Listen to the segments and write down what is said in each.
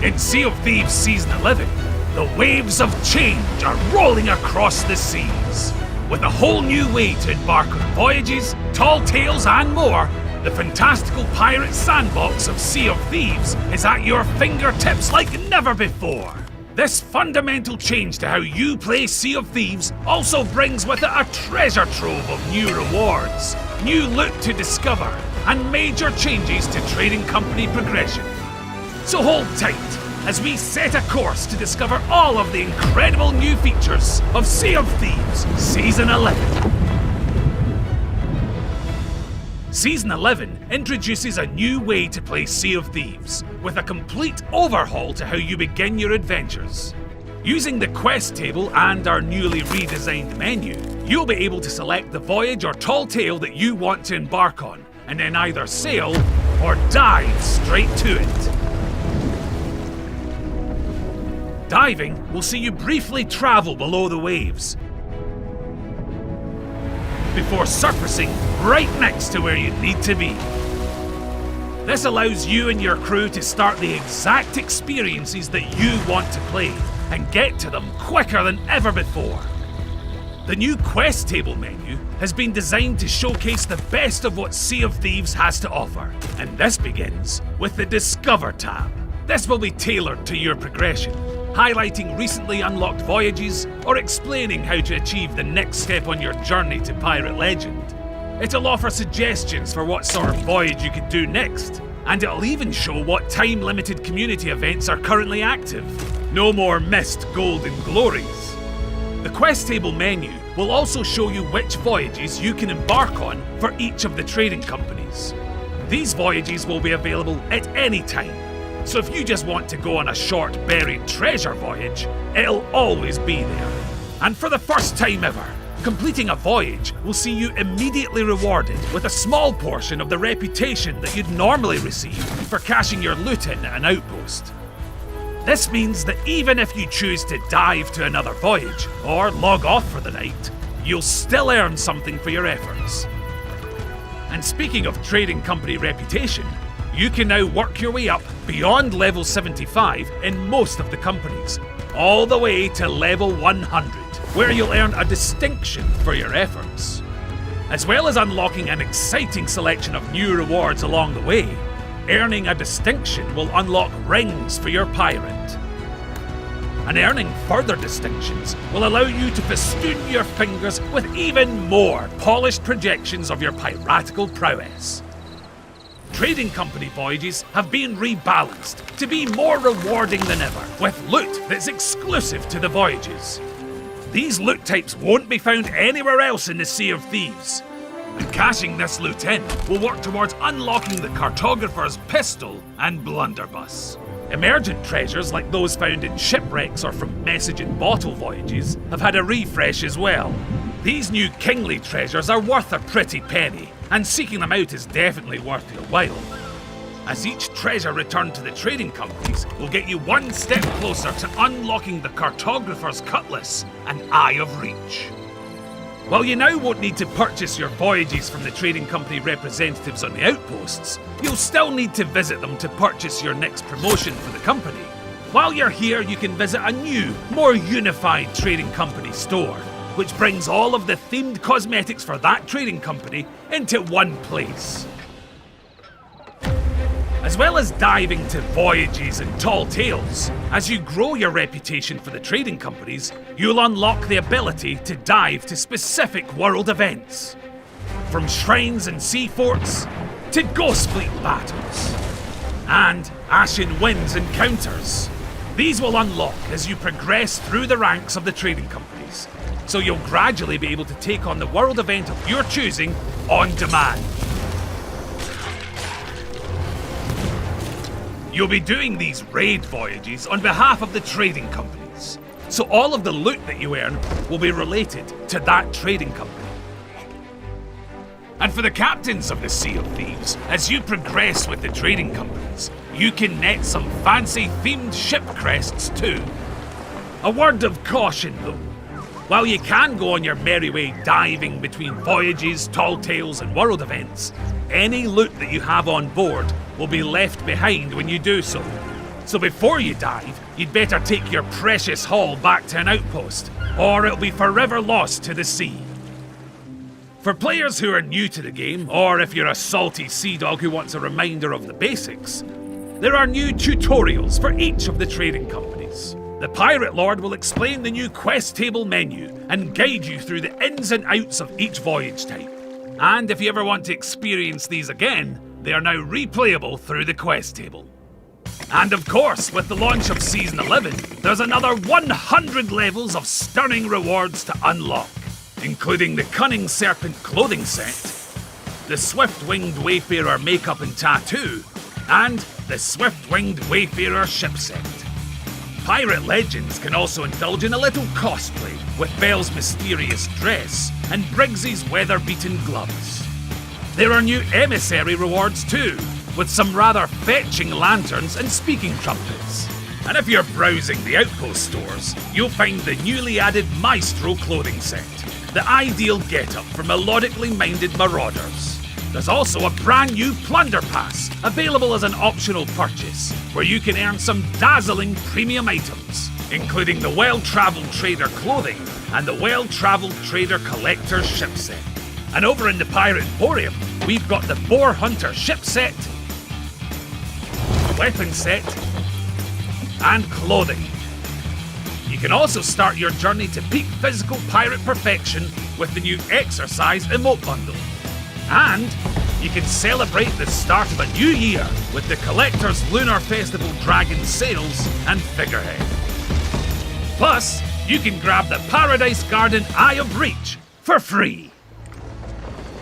In Sea of Thieves Season 11, the waves of change are rolling across the seas. With a whole new way to embark on voyages, tall tales and more, the fantastical pirate sandbox of Sea of Thieves is at your fingertips like never before. This fundamental change to how you play Sea of Thieves also brings with it a treasure trove of new rewards, new loot to discover, and major changes to trading company progression. So hold tight as we set a course to discover all of the incredible new features of Sea of Thieves Season 11. Season 11 introduces a new way to play Sea of Thieves, with a complete overhaul to how you begin your adventures. Using the quest table and our newly redesigned menu, you'll be able to select the voyage or tall tale that you want to embark on, and then either sail or dive straight to it. Diving will see you briefly travel below the waves, before surfacing right next to where you need to be. This allows you and your crew to start the exact experiences that you want to play, and get to them quicker than ever before. The new quest table menu has been designed to showcase the best of what Sea of Thieves has to offer, and this begins with the Discover tab. This will be tailored to your progression, highlighting recently unlocked voyages or explaining how to achieve the next step on your journey to Pirate Legend. It'll offer suggestions for what sort of voyage you could do next, and it'll even show what time-limited community events are currently active. No more missed golden glories. The quest table menu will also show you which voyages you can embark on for each of the trading companies. These voyages will be available at any time, so if you just want to go on a short buried treasure voyage, it'll always be there. And for the first time ever, completing a voyage will see you immediately rewarded with a small portion of the reputation that you'd normally receive for cashing your loot in at an outpost. This means that even if you choose to dive to another voyage or log off for the night, you'll still earn something for your efforts. And speaking of trading company reputation, you can now work your way up beyond level 75 in most of the companies, all the way to level 100, where you'll earn a distinction for your efforts. As well as unlocking an exciting selection of new rewards along the way, earning a distinction will unlock rings for your pirate. And earning further distinctions will allow you to festoon your fingers with even more polished projections of your piratical prowess. Trading company voyages have been rebalanced to be more rewarding than ever, with loot that's exclusive to the voyages. These loot types won't be found anywhere else in the Sea of Thieves, and cashing this loot in will work towards unlocking the Cartographer's Pistol and Blunderbuss. Emergent treasures like those found in shipwrecks or from message and bottle voyages have had a refresh as well. These new kingly treasures are worth a pretty penny, and seeking them out is definitely worth your while. As each treasure returned to the trading companies will get you one step closer to unlocking the Cartographer's Cutlass and Eye of Reach. While you now won't need to purchase your voyages from the trading company representatives on the outposts, you'll still need to visit them to purchase your next promotion for the company. While you're here, you can visit a new, more unified trading company store, which brings all of the themed cosmetics for that trading company into one place. As well as diving to voyages and tall tales, as you grow your reputation for the trading companies, you'll unlock the ability to dive to specific world events. From shrines and sea forts, to ghost fleet battles, and Ashen Winds encounters. These will unlock as you progress through the ranks of the trading companies, so you'll gradually be able to take on the world event of your choosing on demand. You'll be doing these raid voyages on behalf of the trading companies, so all of the loot that you earn will be related to that trading company. And for the captains of the Sea of Thieves, as you progress with the trading companies, you can net some fancy themed ship crests too. A word of caution though. While you can go on your merry way diving between voyages, tall tales and world events, any loot that you have on board will be left behind when you do so. So before you dive, you'd better take your precious haul back to an outpost, or it'll be forever lost to the sea. For players who are new to the game, or if you're a salty sea dog who wants a reminder of the basics, there are new tutorials for each of the trading companies. The Pirate Lord will explain the new quest table menu and guide you through the ins and outs of each voyage type. And if you ever want to experience these again, they are now replayable through the quest table. And of course, with the launch of Season 11, there's another 100 levels of stunning rewards to unlock, including the Cunning Serpent clothing set, the Swift-Winged Wayfarer makeup and tattoo, and the Swift-Winged Wayfarer ship set. Pirate Legends can also indulge in a little cosplay with Belle's mysterious dress and Briggsy's weather-beaten gloves. There are new emissary rewards too, with some rather fetching lanterns and speaking trumpets. And if you're browsing the outpost stores, you'll find the newly added Maestro clothing set, the ideal get-up for melodically minded marauders. There's also a brand new Plunder Pass, available as an optional purchase, where you can earn some dazzling premium items, including the Well-Traveled Trader clothing and the Well-Traveled Trader Collector's ship set. And over in the Pirate Emporium, we've got the Boar Hunter ship set, weapon set, and clothing. You can also start your journey to peak physical pirate perfection with the new Exercise emote bundle. And you can celebrate the start of a new year with the Collector's Lunar Festival Dragon Sails and Figurehead. Plus, you can grab the Paradise Garden Eye of Reach for free.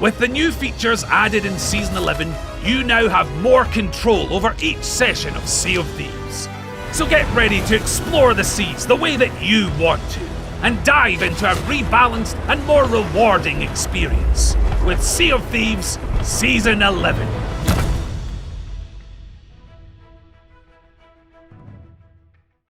With the new features added in Season 11, you now have more control over each session of Sea of Thieves. So get ready to explore the seas the way that you want to, and dive into a rebalanced and more rewarding experience with Sea of Thieves Season 11.